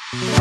प्रभु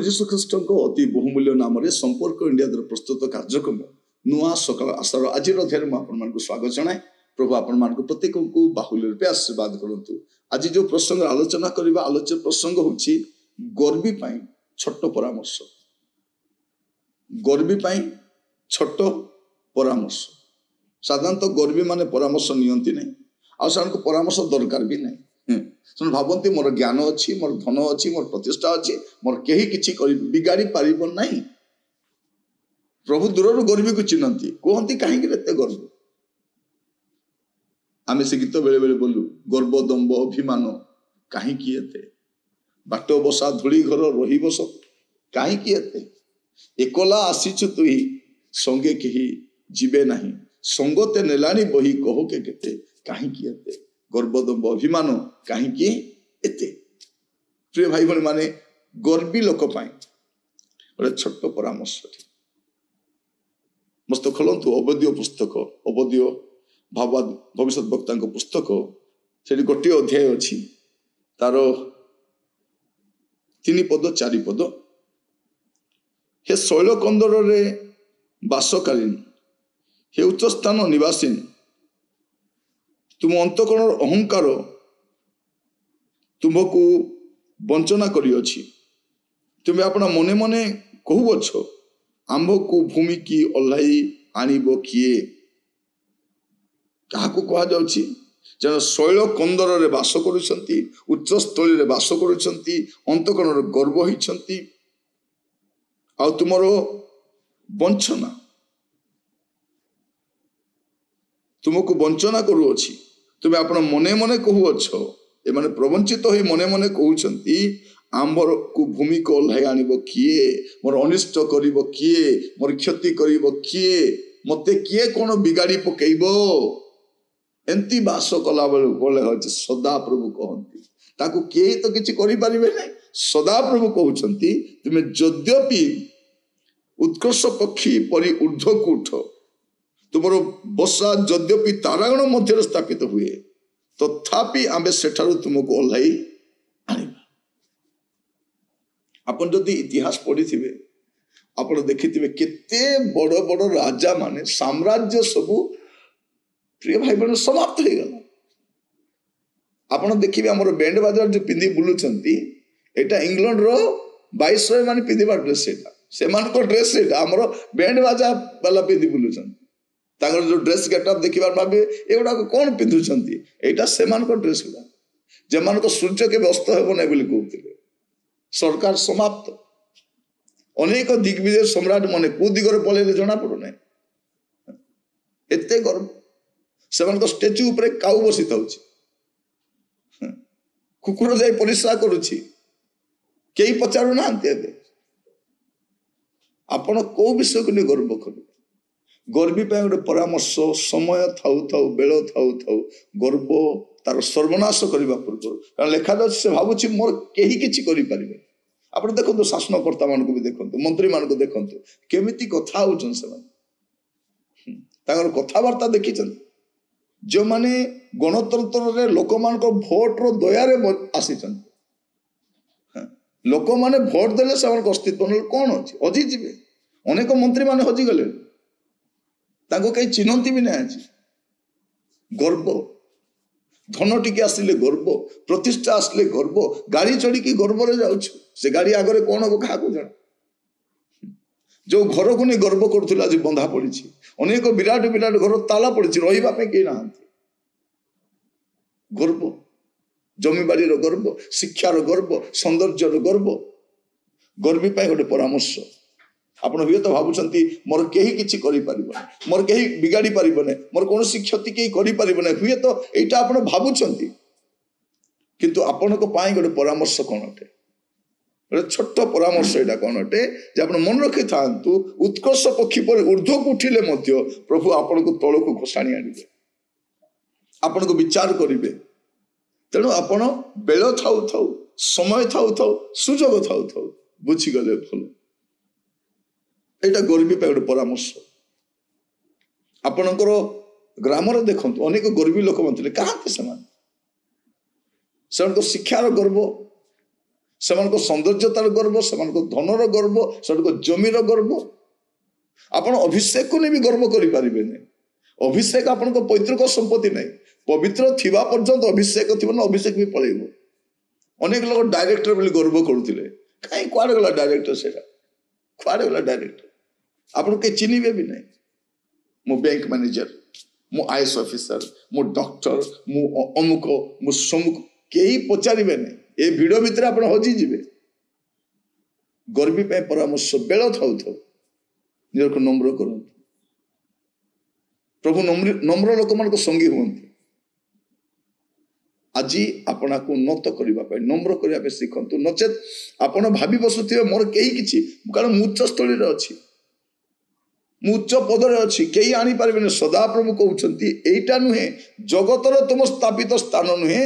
जीशु ख्रीष्ट अति बहुमूल्य नाम संपर्क इंडिया द्वारा प्रस्तुत कार्यक्रम नुआ सकाल आशार आज अध्याय में स्वागत जनाए। प्रभु आपण प्रत्येक को बाहुल्य रूपे आशीर्वाद करंतु। आज जो प्रसंग आलोचना करबा आलोच्य प्रसंग होछि गर्वी पाई छोट परामर्श। गर्वी पाई छोट परामर्श। साधारणतः गर्वी माने परामर्श नियंती नहीं आ परामर्श दरकार भी नहीं। भावती मोर ज्ञान अच्छी मोर धन अच्छी मोर प्रतिष्ठा अच्छी मोर कहीं किसी बिगाड़ी पार नहीं। प्रभु दूर गर्वी को चिन्हती कहती कहीं गर्व आम से गीत बेले बेले बोलू गर्व दम्भ अभिमान कहीं बाट बसा धूली घर रही बस कहीं एकला आसीचु तुही संगे कही जीवे नहीं संगते नेलानी बही कहो के केते कहीं गर्वदम्भ अभिमान कहीं एते। प्रिय भाई भाई माने गर्वी लोक गोटे छोट परामर्श मस्त खोलतु अवध्य पुस्तक अवध्य भावाद भविष्य वक्ता पुस्तक से गोटे अध्याय अच्छी तार 3 पद 4 पद हे शैल कंदर बासकालीन हे उच्च स्थान निवासीन तुम अंतकरण अहंकार तुमको वंचना करियछि तुम्हें अपना मने मने कहूछ आंभ को भूमि की ओह्लाई आनिब किए क्या कह जाउछि जन शैल कंदर रे बास करुछंती उच्च स्थली रे बास करुछंती अंतकरण गर्व होइछंती आ तुमरो वंचना तुमको वंचना करुछि तुम्हें अपना मने मने कहूछ ए माने प्रवंचित हो मने मने कहउछंती आंबर को भूमि को ओह्लाई आनिब किए मोर अनिष्ट करिब किए मोर क्षति करिब किए मते किए कोन बिगाड़ी पकेइबो एंती बास कला बोले होछ सदा प्रभु कहंती ताकू किए तो किछि करि परिबे नै सदा प्रभु कहउछंती तुमे यद्यपि उत्कर्ष पक्षी परि ऊर्ध्व को उठ तुमरो बसा यद्यपि तारागण मध्य स्थापित हुए तथापि आमे सेठारु तुमको ओह्लाई आनिबा। आपण जदि इतिहास पढ़ी थिबे आपण देखिथिबे केते बड़ बड़ राजा माने साम्राज्य सबु प्रिय भाई बहन समाप्त हो गला। आपण देखिबे हमर बैंड बाजार जो पिंदी बुलुचंती एटा इंग्लैंड रो वाइसरॉय माने पिंदीबा ड्रेस एटा सेमान को ड्रेस एटा हमर बैंड बाजा वाला पिंदी बुलुचंती तागर जो ड्रेस गेटअप देखिबा भाबे एगुडा कोन पिंधुचंती एटा सेमान को ड्रेस गुडा जेमान को सूर्य के अस्त हेबो नै बोली कहउतिले सरकार समाप्त अनेक दिग्विजय सम्राट माने को दिगरे पलेले जणा पडो नै एते गर्व सेमान को स्टैच्यू ऊपर काउ बसी थाउची कुकुर जाई परिश्रा करूची केही पचारू नांती एबे आपण को विषय को गर्व करू गर्वी पे गोटे परामर्श समय थाउ थाउ बेल थाउ थाउ गर्व तार सर्वनाश करने पूर्व कारण लेखा जाए से भावुँ मोर कहीं किसी करें आप देखो शासनकर्ता मान को भी देखो मंत्री मान को देखो केमिति कथा होचन से कथबार्ता देखी जो माने गणतंत्र लोक मान भोट रो दयारे आसी लोक माने भोट देले से अस्तित्व कौन अच्छी हजि जीवे अनेक मंत्री माने हजि गले कहीं चिन्हती भी ना आज गर्व धन टिके आसिले गर्व प्रतिष्ठा आसिले गर्व गाड़ी चढ़ी गर्व रे जाउछु से गाड़ी आगरे कौन हम क्या जाना जो घर को नहीं गर्व करुला आज बंधा पड़ी अनेक विराट विराट घर ताला पड़ी रही कहीं ना गर्व ଜମିବାଡ଼ିର ଗର୍ବ, ଶିକ୍ଷାର ଗର୍ବ, ସୌନ୍ଦର୍ଯ୍ୟର ଗର୍ବ। ଗର୍ବୀ ପାଇଁ ଗୋଟେ ପରାମର୍ଶ। ଆପଣ ହୁଏତ ଭାବୁଛନ୍ତି ମୋର କେହି କିଛି କରିପାରିବନି, ମୋର କେହି ବିଗାଡ଼ି ପାରିବନି, ମୋର କୌଣସି କ୍ଷତି କେହି କରିପାରିବନି। ହୁଏତ ଏଇଟା ଆପଣ ଭାବୁଛନ୍ତି, କିନ୍ତୁ ଆପଣଙ୍କ ପାଇଁ ଗୋଟେ ପରାମର୍ଶ କ'ଣ ଅଟେ? ଗୋଟେ ଛୋଟ ପରାମର୍ଶ ଏଇଟା କ'ଣ ଅଟେ ଯେ ଆପଣ ମନେ ରଖିଥାନ୍ତୁ, ଉତ୍କର୍ଷ ପକ୍ଷୀ ପରେ ଉର୍ଦ୍ଧ୍ୱକୁ ଉଠିଲେ ମଧ୍ୟ ପ୍ରଭୁ ଆପଣଙ୍କୁ ତଳକୁ ଘୋଷାଣି ଆଣିବେ, ଆପଣଙ୍କୁ ବିଚାର କରିବେ। ତେଣୁ ଆପଣ ବେଳ ଥାଉ ଥାଉ, ସମୟ ଥାଉ ଥାଉ, ସୁଯୋଗ ଥାଉ ଥାଉ ବୁଝିଗଲେ ଭଲ। ଏଇଟା ଗର୍ବୀ ପାଇଁ ଗୋଟେ ପରାମର୍ଶ। ଆପଣଙ୍କର ଗ୍ରାମରେ ଦେଖନ୍ତୁ ଅନେକ ଗର୍ବୀ ଲୋକମାନେ ଥିଲେ। କାହାନ୍ତି ସେମାନେ? ସେମାନଙ୍କ ଶିକ୍ଷାର ଗର୍ବ, ସେମାନଙ୍କ ସୌନ୍ଦର୍ଯ୍ୟତାର ଗର୍ବ, ସେମାନଙ୍କ ଧନର ଗର୍ବ, ସେମାନଙ୍କ ଜମିର ଗର୍ବ। ଆପଣ ଅଭିଷେକକୁ ନେଇ ବି ଗର୍ବ କରିପାରିବେନି। ଅଭିଷେକ ଆପଣଙ୍କ ପୈତୃକ ସମ୍ପତ୍ତି ନାହିଁ। ପବିତ୍ର ଥିବା ପର୍ଯ୍ୟନ୍ତ ଅଭିଷେକ ଥିବ ନା, ଅଭିଷେକ ବି ପଳେଇବ। ଅନେକ ଲୋକ ଡାଇରେକ୍ଟର ବୋଲି ଗର୍ବ କରୁଥିଲେ। କାହିଁ କୁଆଡ଼େ ଗଲା ଡାଇରେକ୍ଟର? ସେଇଟା କୁଆଡ଼େ ଗଲା ଡାଇରେକ୍ଟର? ଆପଣ କେହି ଚିହ୍ନିବେ ବି ନାହିଁ। ମୁଁ ବ୍ୟାଙ୍କ ମ୍ୟାନେଜର, ମୁଁ ଆଇଏଏସ୍ ଅଫିସର, ମୁଁ ଡକ୍ଟର, ମୁଁ ଅମୁକ, ମୁଁ ସମୁକ, କେହି ପଚାରିବେ ନାହିଁ। ଏ ଭିଡ଼ ଭିତରେ ଆପଣ ହଜିଯିବେ। ଗର୍ବୀ ପାଇଁ ପରାମର୍ଶ, ବେଳ ଥାଉ ଥାଉ ନିଜକୁ ନମ୍ର କରନ୍ତୁ। ପ୍ରଭୁ ନମ୍ର ଲୋକମାନଙ୍କ ସଙ୍ଗୀ ହୁଅନ୍ତି। ଆଜି ଆପଣଙ୍କୁ ଉନ୍ନତ କରିବା ପାଇଁ, ନମ୍ର କରିବା ପାଇଁ ଶିଖନ୍ତୁ। ନଚେତ୍ ଆପଣ ଭାବି ବସୁଥିବେ ମୋର କେହି କିଛି, କାରଣ ମୁଁ ଉଚ୍ଚ ସ୍ଥଳୀରେ ଅଛି, ମୁଁ ଉଚ୍ଚ ପଦରେ ଅଛି, କେହି ଆଣିପାରିବେନି। ସଦାପ୍ରଭୁ କହୁଛନ୍ତି ଏଇଟା ନୁହେଁ, ଜଗତର ତୁମ ସ୍ଥାପିତ ସ୍ଥାନ ନୁହେଁ,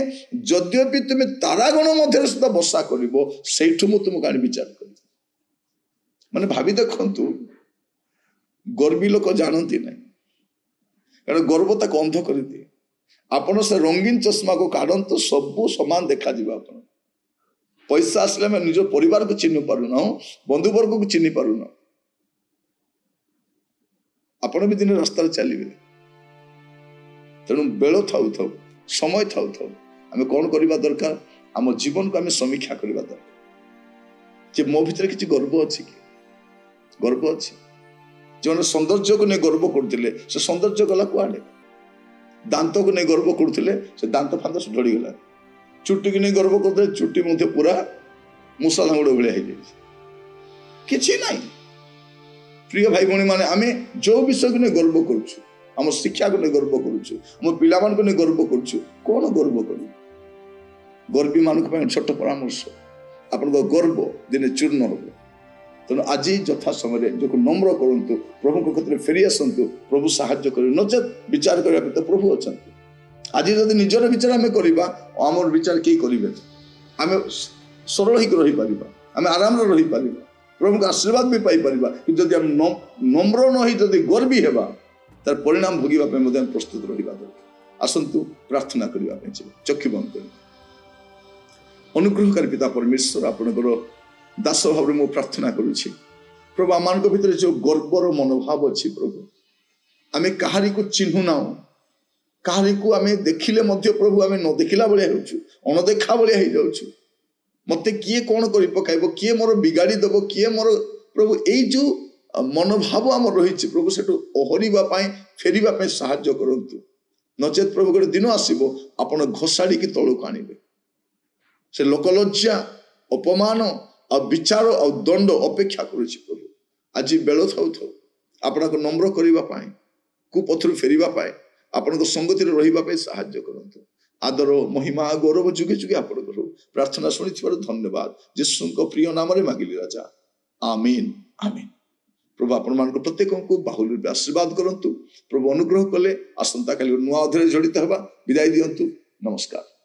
ଯଦ୍ୟପି ତୁମେ ତାରାଗଣ ମଧ୍ୟରେ ସୁଦ୍ଧା ବସା କରିବ, ସେଇଠୁ ମୁଁ ତୁମକୁ ଆଣି ବିଚାର କରିବି। ମାନେ ଭାବି ଦେଖନ୍ତୁ, ଗର୍ବୀ ଲୋକ ଜାଣନ୍ତି ନାହିଁ, କାରଣ ଗର୍ବ ତାକୁ ଅନ୍ଧ କରିଦିଏ। ଆପଣ ସେ ରଙ୍ଗୀନ ଚଷମାକୁ କାଢ଼ନ୍ତୁ, ସବୁ ସମାନ ଦେଖାଯିବ। ଆପଣ ପଇସା ଆସିଲେ ଆମେ ନିଜ ପରିବାରକୁ ଚିହ୍ନି ପାରୁନାହୁଁ, ବନ୍ଧୁବର୍ଗକୁ ଚିହ୍ନି ପାରୁନାହୁଁ। ଆପଣ ବି ଦିନେ ରାସ୍ତାରେ ଚାଲିବେ। ତେଣୁ ବେଳ ଥାଉ ଥାଉ, ସମୟ ଥାଉ ଥାଉ ଆମେ କ'ଣ କରିବା ଦରକାର? ଆମ ଜୀବନକୁ ଆମେ ସମୀକ୍ଷା କରିବା ଦରକାର ଯେ ମୋ ଭିତରେ କିଛି ଗର୍ବ ଅଛି କି? ଗର୍ବ ଅଛି? ଯେଉଁମାନେ ସୌନ୍ଦର୍ଯ୍ୟକୁ ନେଇ ଗର୍ବ କରୁଥିଲେ, ସେ ସୌନ୍ଦର୍ଯ୍ୟ ଗଲା କୁଆଡ଼େ? ଦାନ୍ତକୁ ନେଇ ଗର୍ବ କରୁଥିଲେ, ସେ ଦାନ୍ତ ଫାନ୍ତ ଝଡ଼ିଗଲା। ଚୁଟିକୁ ନେଇ ଗର୍ବ କରୁଥିଲେ, ଚୁଟି ମଧ୍ୟ ପୁରା ମୂଷା ଲାଙ୍ଗୁଡ଼ ଭଳିଆ ହେଇଯାଇଛି। କିଛି ନାହିଁ। ପ୍ରିୟ ଭାଇ ଭଉଣୀ ମାନେ, ଆମେ ଯେଉଁ ବିଷୟକୁ ନେଇ ଗର୍ବ କରୁଛୁ, ଆମ ଶିକ୍ଷାକୁ ନେଇ ଗର୍ବ କରୁଛୁ, ଆମ ପିଲାମାନଙ୍କୁ ନେଇ ଗର୍ବ କରୁଛୁ, କ'ଣ ଗର୍ବ କରିବୁ? ଗର୍ବୀ ମାନଙ୍କ ପାଇଁ ଛୋଟ ପରାମର୍ଶ, ଆପଣଙ୍କ ଗର୍ବ ଦିନେ ଚୂର୍ଣ୍ଣ ହେବ। ତେଣୁ ଆଜି ଯଥା ସମୟରେ ନିଜକୁ ନମ୍ର କରନ୍ତୁ, ପ୍ରଭୁଙ୍କ କ୍ଷେତ୍ରରେ ଫେରି ଆସନ୍ତୁ, ପ୍ରଭୁ ସାହାଯ୍ୟ କରିବେ। ନଚେତ୍ ବିଚାର କରିବା ପାଇଁ ତ ପ୍ରଭୁ ଅଛନ୍ତି। ଆଜି ଯଦି ନିଜର ବିଚାର ଆମେ କରିବା, ଆମର ବିଚାର କେହି କରିବେନି। ଆମେ ସରଳ ହେଇକି ରହିପାରିବା, ଆମେ ଆରାମରେ ରହିପାରିବା, ପ୍ରଭୁଙ୍କ ଆଶୀର୍ବାଦ ବି ପାଇପାରିବା। କିନ୍ତୁ ଯଦି ଆମେ ନମ୍ର ନ ହେଇ ଯଦି ଗର୍ବୀ ହେବା, ତାର ପରିଣାମ ଭୋଗିବା ପାଇଁ ମଧ୍ୟ ଆମେ ପ୍ରସ୍ତୁତ ରହିବା ଦରକାର। ଆସନ୍ତୁ ପ୍ରାର୍ଥନା କରିବା ପାଇଁ ଯିବା। ଚକ୍ଷୁ ବନ୍ଦ କରି। ଅନୁଗ୍ରହକାରୀ ପିତା ପରମେଶ୍ୱର, ଆପଣଙ୍କର ଦାସ ଭାବରେ ମୁଁ ପ୍ରାର୍ଥନା କରୁଛି। ପ୍ରଭୁ, ଆମମାନଙ୍କ ଭିତରେ ଯେଉଁ ଗର୍ବର ମନୋଭାବ ଅଛି ପ୍ରଭୁ, ଆମେ କାହାରିକୁ ଚିହ୍ନୁ ନାହୁଁ, କାହାରିକୁ ଆମେ ଦେଖିଲେ ମଧ୍ୟ ପ୍ରଭୁ ଆମେ ନ ଦେଖିଲା ଭଳିଆ ହେଉଛୁ, ଅଣଦେଖା ଭଳିଆ ହେଇଯାଉଛୁ। ମତେ କିଏ କ'ଣ କରି ପକାଇବ, କିଏ ମୋର ବିଗାଡ଼ି ଦେବ, କିଏ ମୋର, ପ୍ରଭୁ ଏଇ ଯେଉଁ ମନୋଭାବ ଆମର ରହିଛି ପ୍ରଭୁ, ସେଠୁ ଓହରିବା ପାଇଁ, ଫେରିବା ପାଇଁ ସାହାଯ୍ୟ କରନ୍ତୁ। ନଚେତ୍ ପ୍ରଭୁ ଗୋଟେ ଦିନ ଆସିବ, ଆପଣ ଘୋଷାଡ଼ିକି ତଳକୁ ଆଣିବେ। ସେ ଲୋକଲଜ୍ଜା, ଅପମାନ ଆଉ ବିଚାର ଆଉ ଦଣ୍ଡ ଅପେକ୍ଷା କରୁଛି ପ୍ରଭୁ। ଆଜି ବେଳ ଥାଉ ଥାଉ ଆପଣଙ୍କ ନମ୍ର କରିବା ପାଇଁ, କୁପଥରୁ ଫେରିବା ପାଇଁ, ଆପଣଙ୍କ ସଙ୍ଗତିରେ ରହିବା ପାଇଁ ସାହାଯ୍ୟ କରନ୍ତୁ। ଆଦର, ମହିମା, ଗୌରବ ଯୁଗେ ଯୁଗେ ଆପଣଙ୍କର ହଉ। ପ୍ରାର୍ଥନା ଶୁଣିଥିବାରୁ ଧନ୍ୟବାଦ। ଯୀଶୁଙ୍କ ପ୍ରିୟ ନାମରେ ମାଗିଲି ରାଜା, ଆମିନ୍ ଆମିନ୍। ପ୍ରଭୁ ଆପଣମାନଙ୍କ ପ୍ରତ୍ୟେକଙ୍କୁ ବାହୁଲ୍ୟ ରୂପେ ଆଶୀର୍ବାଦ କରନ୍ତୁ। ପ୍ରଭୁ ଅନୁଗ୍ରହ କଲେ ଆସନ୍ତାକାଲି ନୂଆ ଅଧ୍ୟାୟରେ ଜଡ଼ିତ ହେବା। ବିଦାୟ ଦିଅନ୍ତୁ। ନମସ୍କାର।